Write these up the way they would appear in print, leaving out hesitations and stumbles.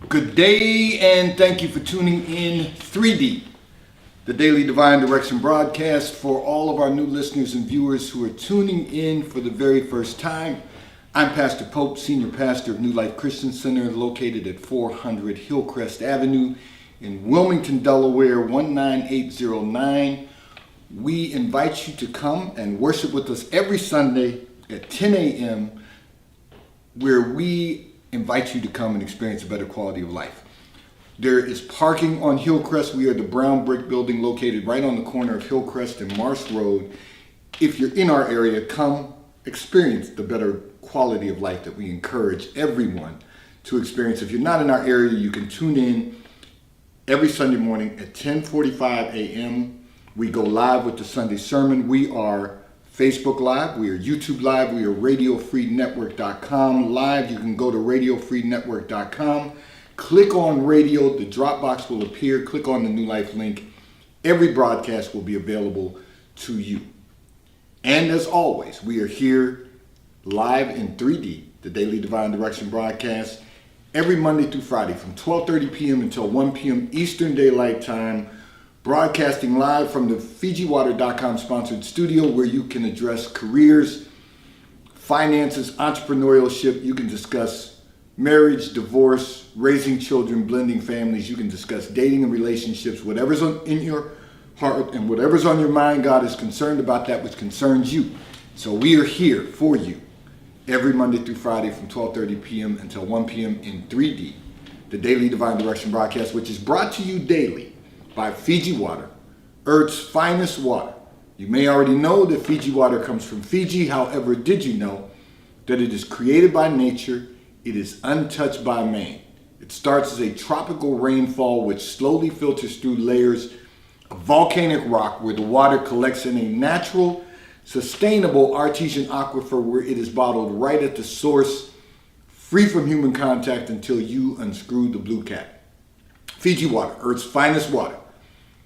Good day, and thank you for tuning in 3D, the Daily Divine Direction broadcast. For all of our new listeners and viewers who are tuning in for the very first time, I'm Pastor Pope, Senior Pastor of New Life Christian Center, located at 400 Hillcrest Avenue in Wilmington, Delaware, 19809. We invite you to come and worship with us every Sunday at 10 a.m., where we invite you to come and experience a better quality of life. There is parking on Hillcrest. We are the brown brick building located right on the corner of Hillcrest and Marsh Road. If you're in our area, come experience the better quality of life that we encourage everyone to experience. If you're not in our area, you can tune in every Sunday morning at 10:45 a.m. We go live with the Sunday sermon. We are Facebook Live, we are YouTube Live, we are RadioFreeNetwork.com live. You can go to RadioFreeNetwork.com, click on radio, the Dropbox will appear, click on the New Life link. Every broadcast will be available to you. And as always, we are here live in 3D, the Daily Divine Direction broadcast, every Monday through Friday from 12:30 p.m. until 1 p.m. Eastern Daylight Time. Broadcasting live from the FijiWater.com sponsored studio, where you can address careers, finances, entrepreneurship. You can discuss marriage, divorce, raising children, blending families. You can discuss dating and relationships. Whatever's in your heart and whatever's on your mind, God is concerned about that which concerns you. So we are here for you every Monday through Friday from 12:30 p.m. until 1 p.m. in 3D, the Daily Divine Direction broadcast, which is brought to you daily by Fiji Water, Earth's finest water. You may already know that Fiji water comes from Fiji. However, did you know that it is created by nature? It is untouched by man. It starts as a tropical rainfall which slowly filters through layers of volcanic rock, where the water collects in a natural, sustainable artesian aquifer, where it is bottled right at the source, free from human contact until you unscrew the blue cap. Fiji Water, Earth's finest water,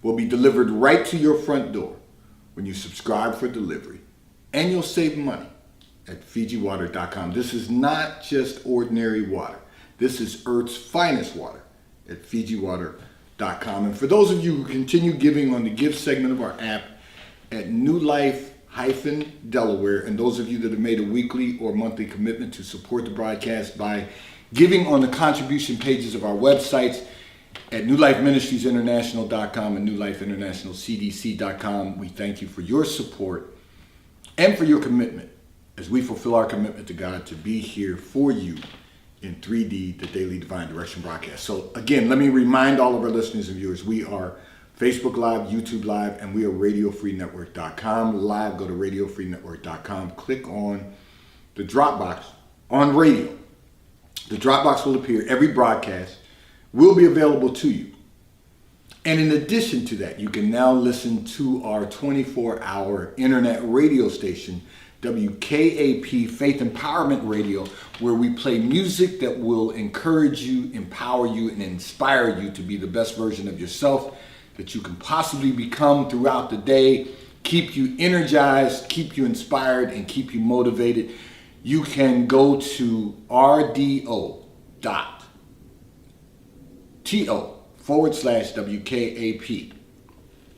will be delivered right to your front door when you subscribe for delivery, and you'll save money at FijiWater.com. This is not just ordinary water. This is Earth's finest water at FijiWater.com. And for those of you who continue giving on the give segment of our app at New Life-Delaware, and those of you that have made a weekly or monthly commitment to support the broadcast by giving on the contribution pages of our websites, at NewLifeMinistriesInternational.com and NewLifeInternationalCDC.com, we thank you for your support and for your commitment as we fulfill our commitment to God to be here for you in 3D, the Daily Divine Direction broadcast. So again, let me remind all of our listeners and viewers, we are Facebook Live, YouTube Live, and we are RadioFreeNetwork.com live. Go to RadioFreeNetwork.com, click on the Dropbox on radio. The Dropbox will appear. Every broadcast will be available to you. And in addition to that, you can now listen to our 24-hour internet radio station, WKAP Faith Empowerment Radio, where we play music that will encourage you, empower you, and inspire you to be the best version of yourself that you can possibly become throughout the day, keep you energized, keep you inspired, and keep you motivated. You can go to rdo.to/WKAP,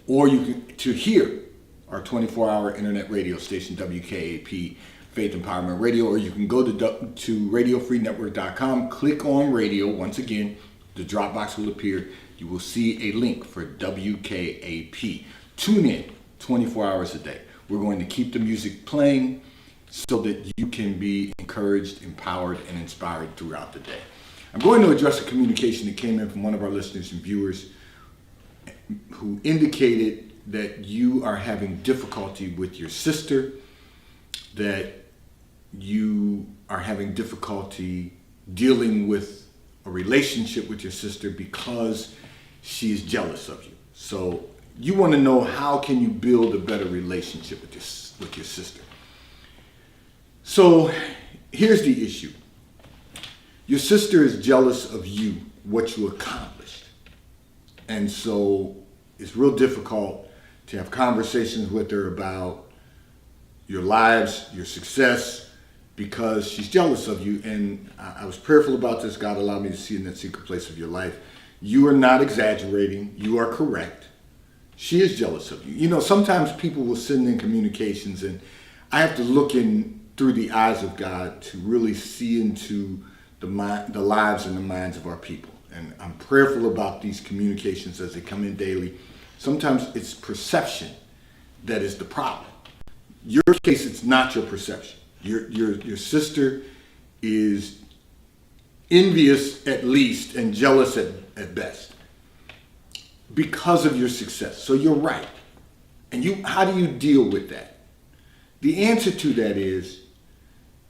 or you can to hear our 24-hour internet radio station, WKAP Faith Empowerment Radio, or you can go to RadioFreeNetwork.com, click on radio. Once again, the Dropbox will appear. You will see a link for WKAP. Tune in 24 hours a day. We're going to keep the music playing so that you can be encouraged, empowered, and inspired throughout the day. I'm going to address a communication that came in from one of our listeners and viewers who indicated that you are having difficulty with your sister, that you are having difficulty dealing with a relationship with your sister because she is jealous of you. So you want to know, how can you build a better relationship with your sister? So here's the issue. Your sister is jealous of you, what you accomplished. And so it's real difficult to have conversations with her about your lives, your success, because she's jealous of you. And I was prayerful about this. God allowed me to see in that secret place of your life. You are not exaggerating. You are correct. She is jealous of you. You know, sometimes people will send in communications, and I have to look in through the eyes of God to really see into the lives and the minds of our people. And I'm prayerful about these communications as they come in daily. Sometimes it's perception that is the problem. Your case, it's not your perception. Your sister is envious at least and jealous at best because of your success. So you're right. And how do you deal with that? The answer to that is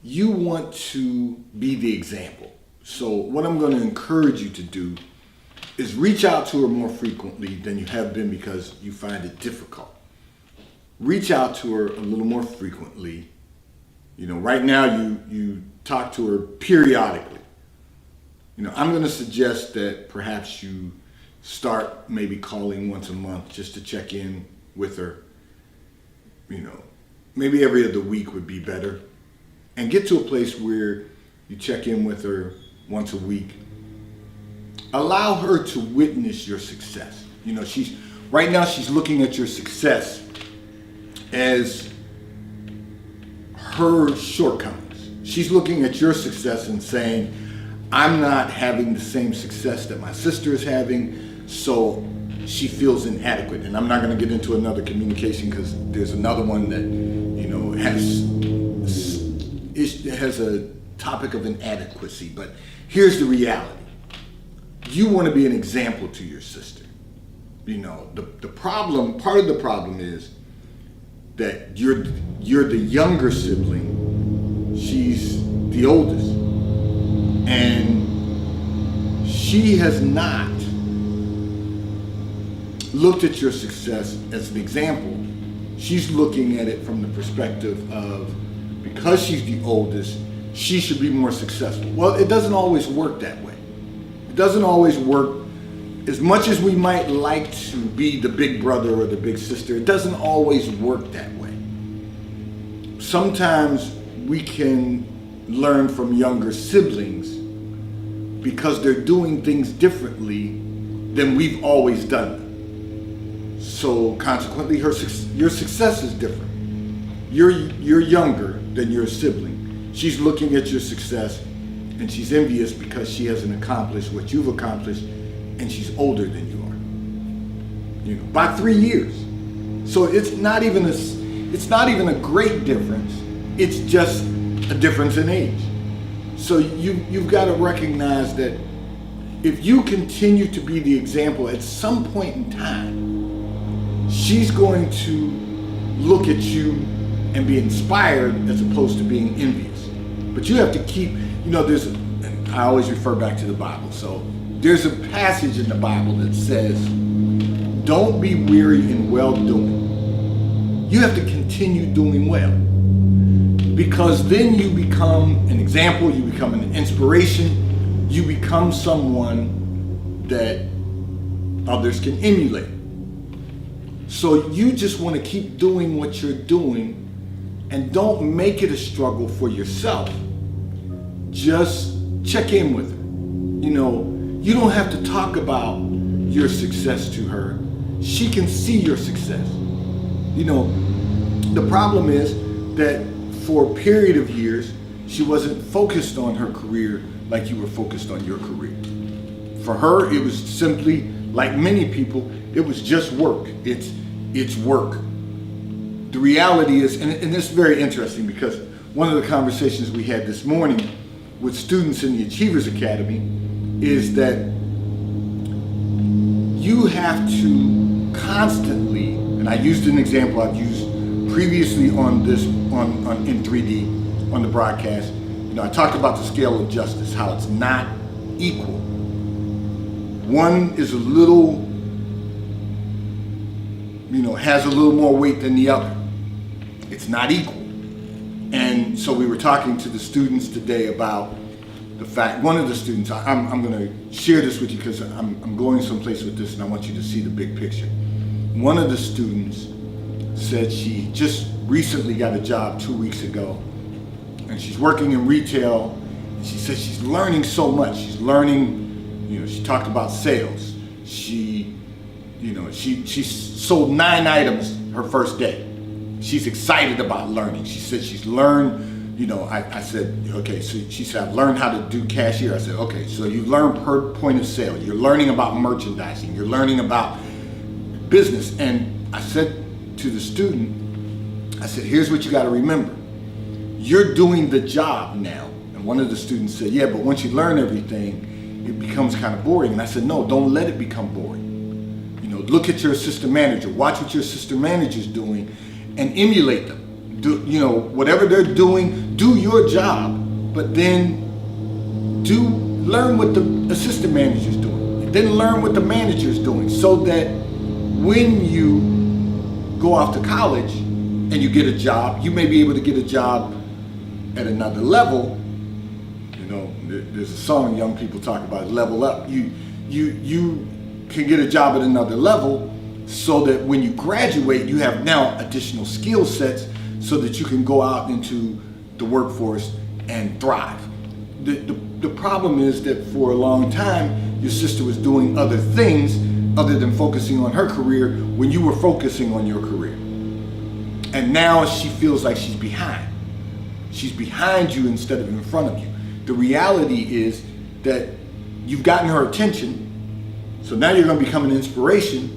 you want to be the example. So what I'm going to encourage you to do is reach out to her more frequently than you have been because you find it difficult. Reach out to her a little more frequently. You know, right now you talk to her periodically. You know, I'm going to suggest that perhaps you start maybe calling once a month just to check in with her. You know, maybe every other week would be better. And get to a place where you check in with her once a week. Allow her to witness your success. You know, right now she's looking at your success as her shortcomings. She's looking at your success and saying, I'm not having the same success that my sister is having, so she feels inadequate. And I'm not going to get into another communication because there's another one that, you know, has a topic of inadequacy. But here's the reality. You want to be an example to your sister. You know, the problem, part of the problem is that you're the younger sibling. She's the oldest. And she has not looked at your success as an example. She's looking at it from the perspective of, because she's the oldest, she should be more successful. Well, it doesn't always work that way. It doesn't always work. As much as we might like to be the big brother or the big sister, it doesn't always work that way. Sometimes we can learn from younger siblings because they're doing things differently than we've always done them. So consequently, your success is different. You're younger than your sibling. She's looking at your success and she's envious because she hasn't accomplished what you've accomplished, and she's older than you are. You know, by 3 years. So it's not even a great difference. It's just a difference in age. So you've got to recognize that if you continue to be the example, at some point in time, she's going to look at you and be inspired as opposed to being envious. But you have to keep, you know, and I always refer back to the Bible. So there's a passage in the Bible that says, don't be weary in well-doing. You have to continue doing well. Because then you become an example, you become an inspiration, you become someone that others can emulate. So you just want to keep doing what you're doing and don't make it a struggle for yourself. Just check in with her. You know, you don't have to talk about your success to her. She can see your success. You know, the problem is that for a period of years, she wasn't focused on her career like you were focused on your career. For her, it was simply, like many people, it was just work. It's work. The reality is, and it's very interesting because one of the conversations we had this morning with students in the Achievers Academy is that you have to constantly, and I used an example I've used previously on in 3D on the broadcast. You know, I talked about the scale of justice, how it's not equal. One is a little, you know, has a little more weight than the other. It's not equal. And so we were talking to the students today about the fact, one of the students, I'm going to share this with you because I'm going someplace with this and I want you to see the big picture. One of the students said she just recently got a job 2 weeks ago, and she's working in retail. She says she's learning so much. She's learning, she talked about sales. She sold 9 items her first day. She's excited about learning. She said she's learned, I said, okay, so she said, I've learned how to do cashier. I said, okay, so you've learned per point of sale. You're learning about merchandising. You're learning about business. And I said to the student, I said, here's what you got to remember. You're doing the job now. And one of the students said, yeah, but once you learn everything, it becomes kind of boring. And I said, no, don't let it become boring. Look at your assistant manager. Watch what your assistant manager's doing and emulate them. Do, whatever they're doing, do your job, but then learn what the assistant manager's doing. And then learn what the manager's doing, so that when you go off to college and you get a job, you may be able to get a job at another level. There's a song young people talk about, level up. You can get a job at another level, so that when you graduate, you have now additional skill sets so that you can go out into the workforce and thrive. The problem is that for a long time, your sister was doing other things other than focusing on her career when you were focusing on your career. And now she feels like she's behind. She's behind you instead of in front of you. The reality is that you've gotten her attention, so now you're going to become an inspiration.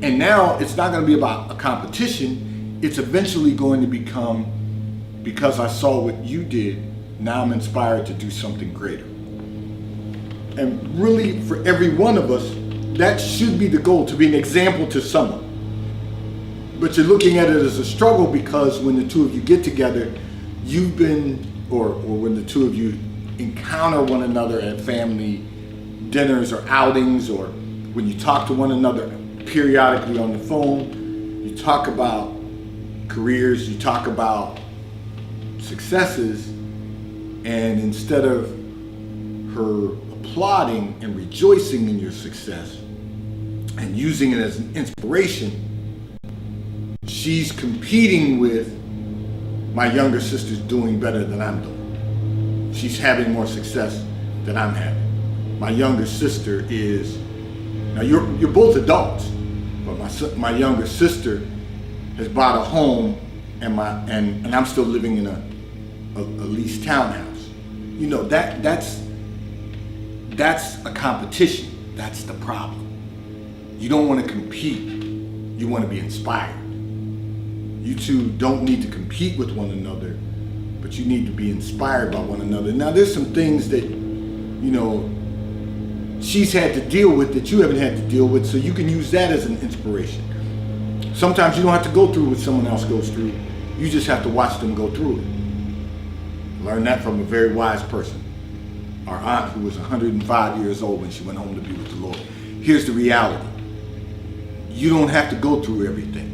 And now it's not going to be about a competition. It's eventually going to become, because I saw what you did, now I'm inspired to do something greater. And really, for every one of us, that should be the goal, to be an example to someone. But you're looking at it as a struggle, because when the two of you get together, or when the two of you encounter one another at family dinners or outings, or when you talk to one another periodically on the phone, you talk about careers, you talk about successes, and instead of her applauding and rejoicing in your success and using it as an inspiration, she's competing with, my younger sister's doing better than I'm doing. She's having more success than I'm having. My younger sister is, now you're both adults, but my younger sister has bought a home, and I'm still living in a leased townhouse. That's a competition. That's the problem. You don't want to compete. You want to be inspired. You two don't need to compete with one another, but you need to be inspired by one another. Now, there's some things that, she's had to deal with that you haven't had to deal with, so you can use that as an inspiration. Sometimes you don't have to go through what someone else goes through. You just have to watch them go through it. Learn that from a very wise person. Our aunt, who was 105 years old when she went home to be with the Lord. Here's the reality. You don't have to go through everything.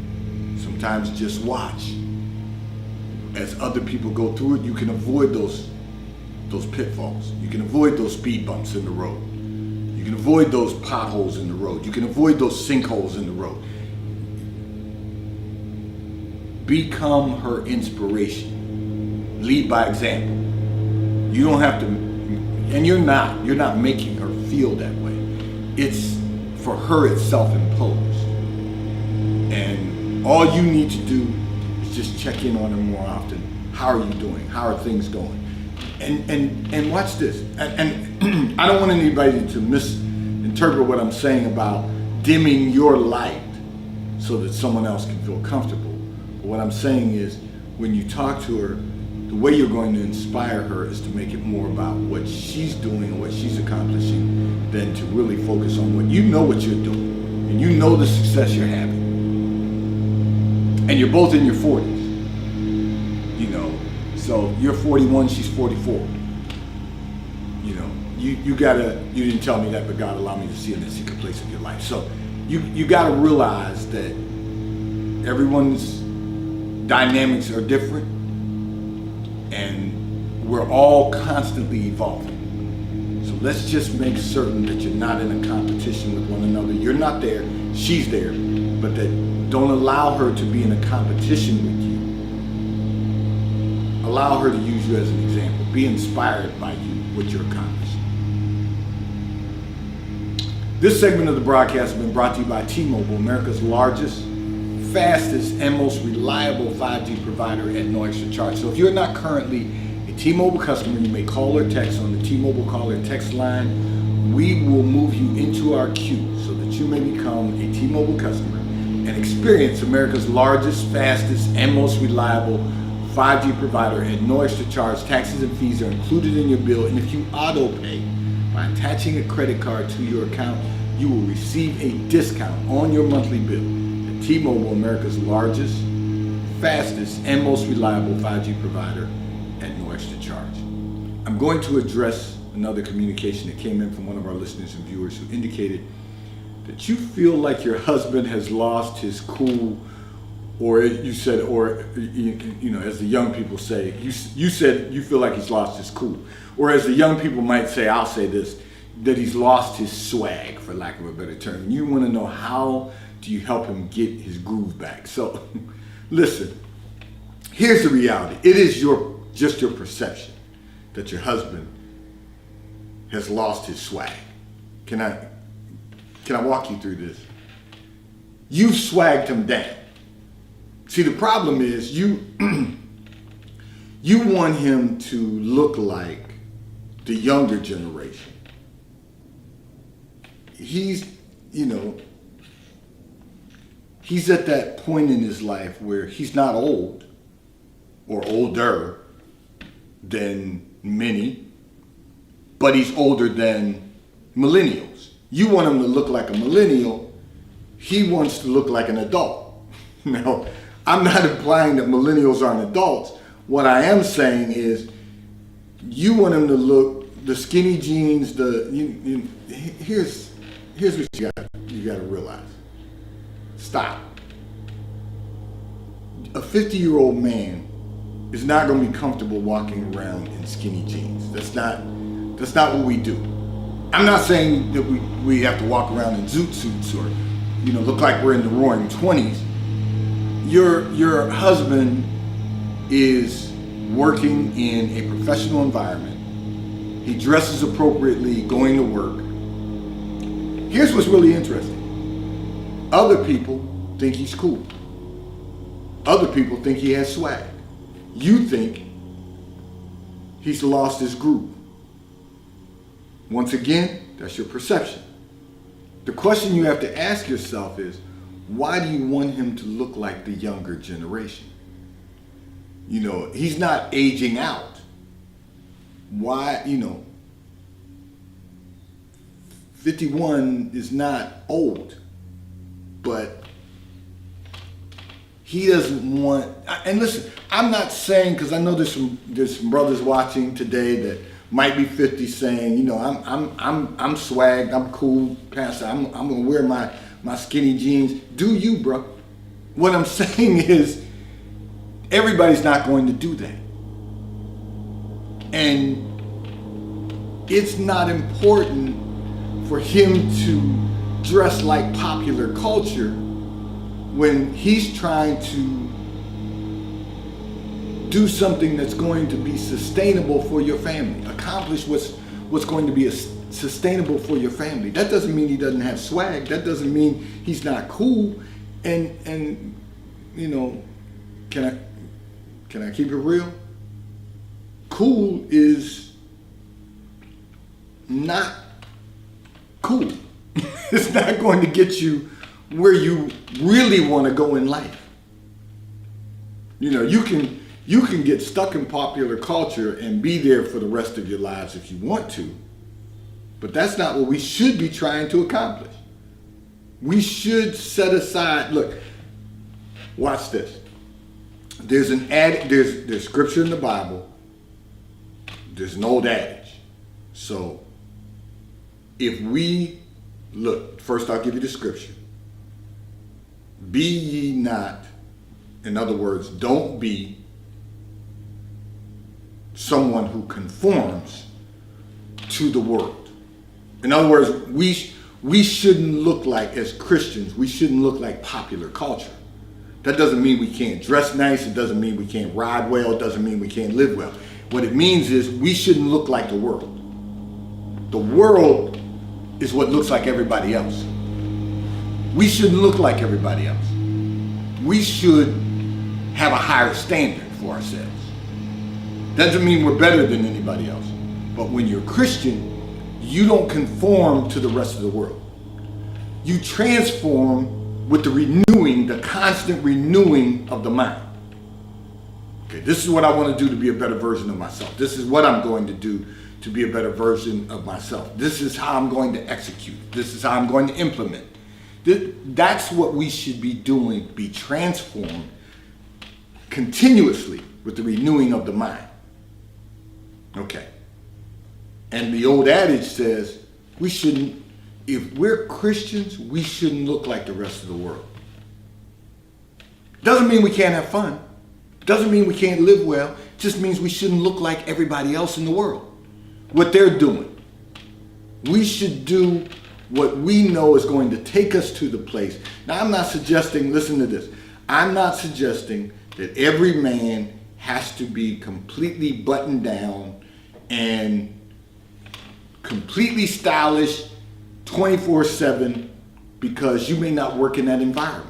Sometimes just watch. As other people go through it, you can avoid those pitfalls. You can avoid those speed bumps in the road. You can avoid those potholes in the road. You can avoid those sinkholes in the road. Become her inspiration. Lead by example. You don't have to, and you're not making her feel that way. It's, for her, it's self-imposed. And all you need to do is just check in on her more often. How are you doing? How are things going? And watch this. And I don't want anybody to misinterpret what I'm saying about dimming your light so that someone else can feel comfortable. But what I'm saying is, when you talk to her, the way you're going to inspire her is to make it more about what she's doing and what she's accomplishing than to really focus on what you're doing. And you know the success you're having. And you're both in your 40s. So you're 41, she's 44. You didn't tell me that, but God allowed me to see in the secret place of your life. So you gotta realize that everyone's dynamics are different, and we're all constantly evolving. So let's just make certain that you're not in a competition with one another. You're not there, she's there, but that don't allow her to be in a competition with you. Allow her to use you as an example. Be inspired by you, what you're accomplishing. This segment of the broadcast has been brought to you by T-Mobile, America's largest, fastest, and most reliable 5G provider at no extra charge. So if you're not currently a T-Mobile customer, you may call or text on the T-Mobile call or text line. We will move you into our queue so that you may become a T-Mobile customer and experience America's largest, fastest, and most reliable 5G provider at no extra charge. Taxes and fees are included in your bill, and if you auto pay by attaching a credit card to your account, you will receive a discount on your monthly bill. At T-Mobile, America's largest, fastest, and most reliable 5G provider at no extra charge. I'm going to address another communication that came in from one of our listeners and viewers who indicated that you feel like your husband has lost his cool, or you said, or you know, as the young people say, you said you feel like he's lost his cool, or as the young people might say, I'll say this, that he's lost his swag, for lack of a better term. You want to know, how do you help him get his groove back? So, listen, here's the reality. It is just your perception that your husband has lost his swag. Can I walk you through this? You've swagged him down. See, the problem is you want him to look like the younger generation. He's at that point in his life where he's not old or older than many, but he's older than millennials. You want him to look like a millennial. He wants to look like an adult. Now, I'm not implying that millennials aren't adults. What I am saying is you want him to look, the skinny jeans, here's what you got to realize. Stop. A 50-year-old man is not going to be comfortable walking around in skinny jeans. That's not what we do. I'm not saying that we have to walk around in zoot suits or look like we're in the roaring 20s. Your husband is working in a professional environment. He dresses appropriately, going to work. Here's what's really interesting. Other people think he's cool. Other people think he has swag. You think he's lost his groove. Once again, that's your perception. The question you have to ask yourself is, why do you want him to look like the younger generation? He's not aging out. Why, 51 is not old, but he doesn't want, and listen, I'm not saying, because I know there's some brothers watching today that might be 50 saying, I'm swagged, I'm cool, Pastor, I'm gonna wear my skinny jeans. Do you, bro? What I'm saying is, everybody's not going to do that. And it's not important for him to dress like popular culture when he's trying to do something that's going to be sustainable for your family, accomplish what's going to be sustainable for your family. That doesn't mean he doesn't have swag. That doesn't mean he's not cool. And can I keep it real? Cool is not cool. It's not going to get you where you really want to go in life. You can get stuck in popular culture and be there for the rest of your lives if you want to, but that's not what we should be trying to accomplish. We should set aside, look, watch this. There's scripture in the Bible. There's an old adage. So if we look, first I'll give you the scripture. Be ye not, in other words, don't be someone who conforms to the world. In other words, we shouldn't look like, as Christians, we shouldn't look like popular culture. That doesn't mean we can't dress nice. It doesn't mean we can't ride well. It doesn't mean we can't live well. What it means is we shouldn't look like the world. The world is what looks like everybody else. We shouldn't look like everybody else. We should have a higher standard for ourselves. Doesn't mean we're better than anybody else. But when you're Christian, you don't conform to the rest of the world. You transform with the renewing, the constant renewing of the mind. Okay, this is what I want to do to be a better version of myself. This is what I'm going to do to be a better version of myself. This is how I'm going to execute. This is how I'm going to implement. That's what we should be doing, be transformed continuously with the renewing of the mind. Okay. And the old adage says we shouldn't, if we're Christians, we shouldn't look like the rest of the world. Doesn't mean we can't have fun. Doesn't mean we can't live well. Just means we shouldn't look like everybody else in the world. What they're doing. We should do what we know is going to take us to the place. Now, I'm not suggesting, listen to this. I'm not suggesting that every man has to be completely buttoned down and completely stylish 24/7 because you may not work in that environment.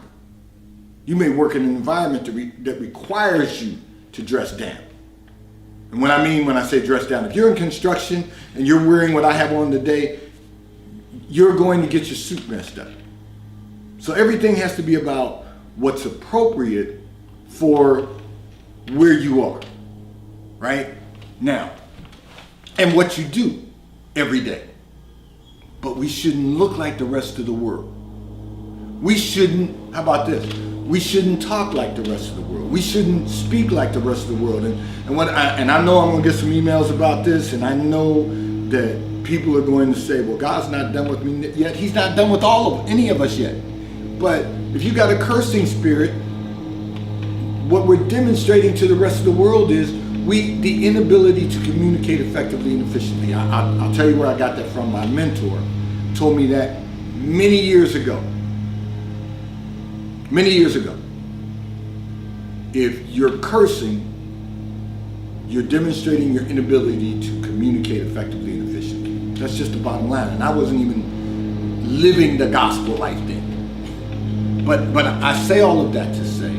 You may work in an environment that requires you to dress down. And when I say dress down, if you're in construction and you're wearing what I have on today, you're going to get your suit messed up. So everything has to be about what's appropriate for where you are, right? Now, and what you do every day. But we shouldn't look like the rest of the world. We shouldn't, how about this? We shouldn't talk like the rest of the world. We shouldn't speak like the rest of the world. And I know I'm going to get some emails about this, and I know that people are going to say, well, God's not done with me yet. He's not done with any of us yet. But if you got a cursing spirit, what we're demonstrating to the rest of the world is the inability to communicate effectively and efficiently. I'll tell you where I got that from. My mentor told me that many years ago. Many years ago. If you're cursing, you're demonstrating your inability to communicate effectively and efficiently. That's just the bottom line. And I wasn't even living the gospel life then. But I say all of that to say,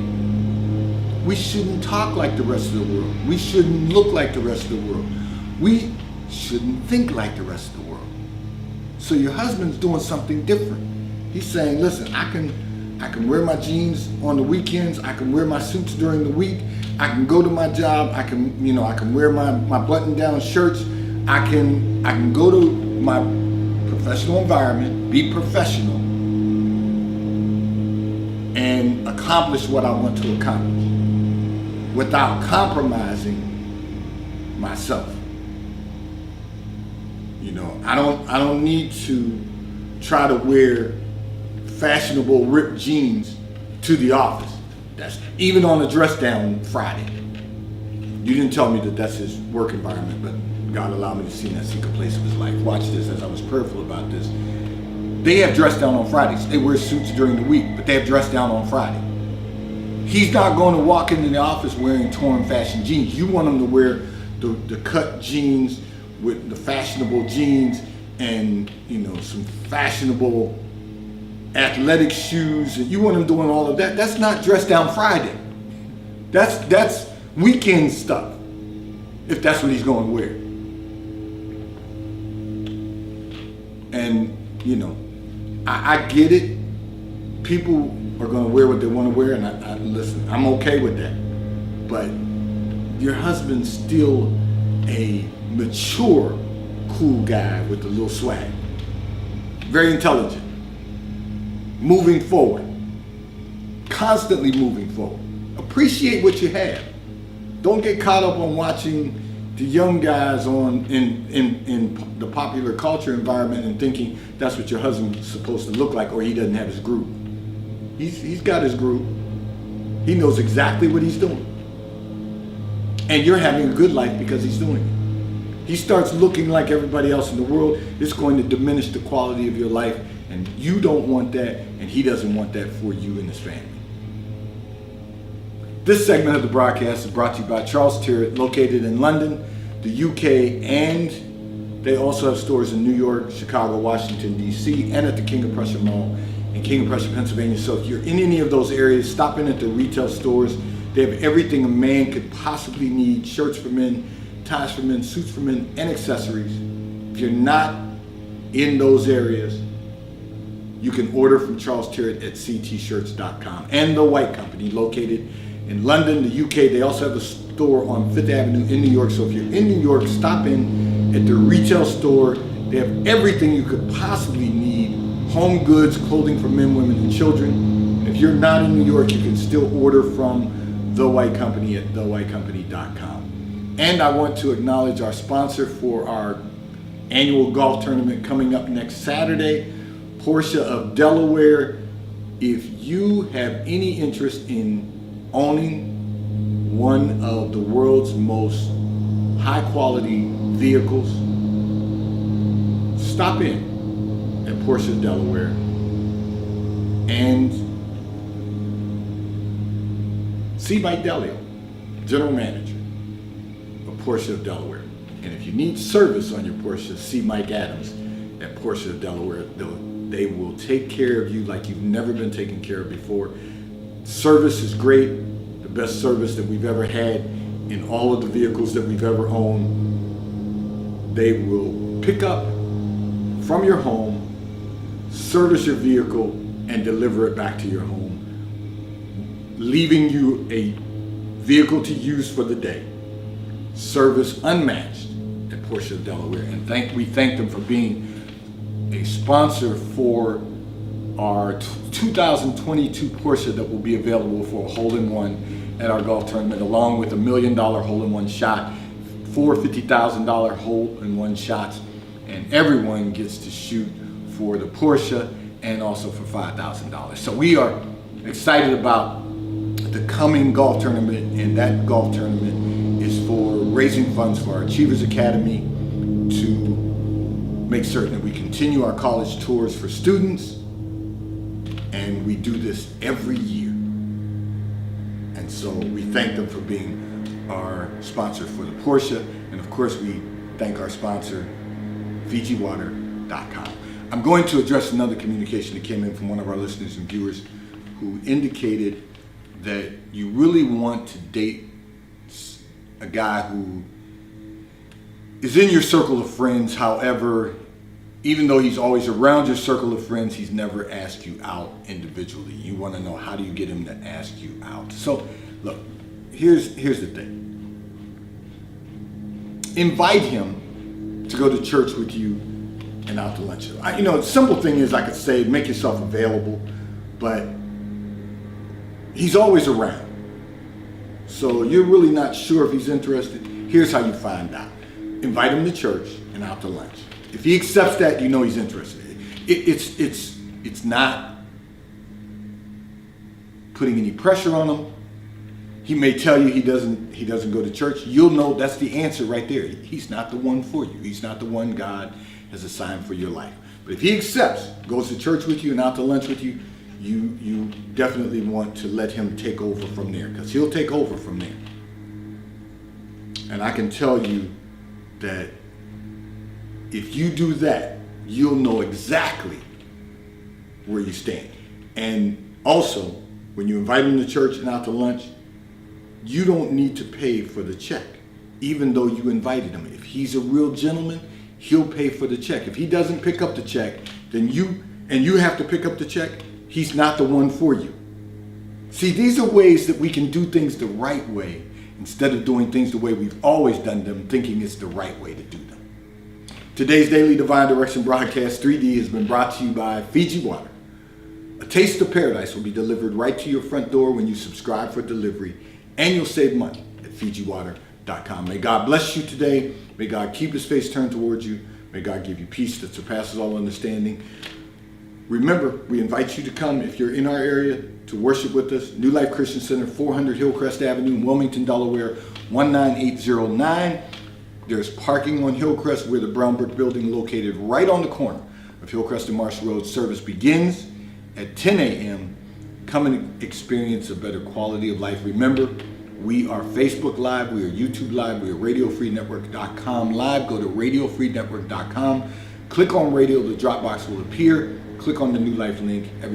we shouldn't talk like the rest of the world. We shouldn't look like the rest of the world. We shouldn't think like the rest of the world. So your husband's doing something different. He's saying, listen, I can wear my jeans on the weekends. I can wear my suits during the week. I can go to my job. I can wear my button-down shirts. I can go to my professional environment, be professional, and accomplish what I want to accomplish without compromising myself. I don't need to try to wear fashionable ripped jeans to the office. That's even on a dress down Friday. You didn't tell me that that's his work environment, but God allowed me to see in that secret place of his life. Watch this as I was prayerful about this. They have dress down on Fridays. They wear suits during the week, but they have dress down on Friday. He's not going to walk into the office wearing torn fashion jeans. You want him to wear the cut jeans with the fashionable jeans and some fashionable athletic shoes, and you want him doing all of that. That's not dress down Friday. That's weekend stuff, if that's what he's going to wear. And I get it. People are going to wear what they want to wear, and I listen, I'm okay with that. But your husband's still a mature, cool guy with a little swag. Very intelligent. Moving forward. Constantly moving forward. Appreciate what you have. Don't get caught up on watching the young guys in the popular culture environment and thinking that's what your husband's supposed to look like, or he doesn't have his groove. He's got his groove. He knows exactly what he's doing. And you're having a good life because he's doing it. He starts looking like everybody else in the world, it's going to diminish the quality of your life, and you don't want that, and he doesn't want that for you and his family. This segment of the broadcast is brought to you by Charles Tyrwhitt, located in London, the UK, and they also have stores in New York, Chicago, Washington, D.C., and at the King of Prussia Mall in King of Prussia, Pennsylvania. So if you're in any of those areas, stop in at the retail stores. They have everything a man could possibly need: shirts for men, ties for men, suits for men, and accessories. If you're not in those areas, you can order from Charles Tyrwhitt at ctshirts.com. And The White Company, located in London, the UK. They also have a store on Fifth Avenue in New York. So if you're in New York, stop in at the retail store. They have everything you could possibly need: home goods, clothing for men, women, and children. If you're not in New York, you can still order from The White Company at thewhitecompany.com. And I want to acknowledge our sponsor for our annual golf tournament coming up next Saturday, Porsche of Delaware. If you have any interest in owning one of the world's most high quality vehicles, stop in at Porsche of Delaware and see Mike Delio, General Manager of Porsche of Delaware. And if you need service on your Porsche, see Mike Adams at Porsche of Delaware. They will take care of you like you've never been taken care of before. Service is great, the best service that we've ever had in all of the vehicles that we've ever owned. They will pick up from your home, service your vehicle, and deliver it back to your home, leaving you a vehicle to use for the day. Service unmatched at Porsche of Delaware. And we thank them for being a sponsor for our 2022 Porsche that will be available for a hole-in-one at our golf tournament, along with $1 million hole-in-one shot, 4 $50,000 hole-in-one shots, and everyone gets to shoot for the Porsche and also for $5,000. So we are excited about the coming golf tournament, and that golf tournament is for raising funds for our Achievers Academy to make certain that we continue our college tours for students, and we do this every year. And so we thank them for being our sponsor for the Porsche, and of course we thank our sponsor, FijiWater.com. I'm going to address another communication that came in from one of our listeners and viewers who indicated that you really want to date a guy who is in your circle of friends. However, even though he's always around your circle of friends, he's never asked you out individually. You want to know, how do you get him to ask you out? So look, here's the thing. Invite him to go to church with you and out to lunch. The simple thing is, I could say, make yourself available, but he's always around. So you're really not sure if he's interested. Here's how you find out. Invite him to church and out to lunch. If he accepts that, you know he's interested. It's not putting any pressure on him. He may tell you he doesn't go to church. You'll know that's the answer right there. He's not the one for you. He's not the one God has assigned for your life. But if he accepts, goes to church with you and out to lunch with you, you definitely want to let him take over from there, because he'll take over from there. And I can tell you that if you do that, you'll know exactly where you stand. And also, when you invite him to church and out to lunch, you don't need to pay for the check, even though you invited him. If he's a real gentleman, he'll pay for the check. If he doesn't pick up the check, then you have to pick up the check, he's not the one for you. See, these are ways that we can do things the right way instead of doing things the way we've always done them, thinking it's the right way to do them. Today's Daily Divine Direction broadcast 3D has been brought to you by Fiji Water. A taste of paradise will be delivered right to your front door when you subscribe for delivery, and you'll save money at FijiWater.com. May God bless you today. May God keep his face turned towards you. May God give you peace that surpasses all understanding. Remember, we invite you to come, if you're in our area, to worship with us. New Life Christian Center, 400 Hillcrest Avenue in Wilmington, Delaware, 19809. There's parking on Hillcrest. We're the brown brick building located right on the corner of Hillcrest and Marsh Road. Service begins at 10 a.m. come and experience a better quality of life. Remember, we are Facebook Live, we are YouTube Live, we are RadioFreeNetwork.com Live. Go to RadioFreeNetwork.com, click on radio, the Dropbox will appear, click on the New Life link.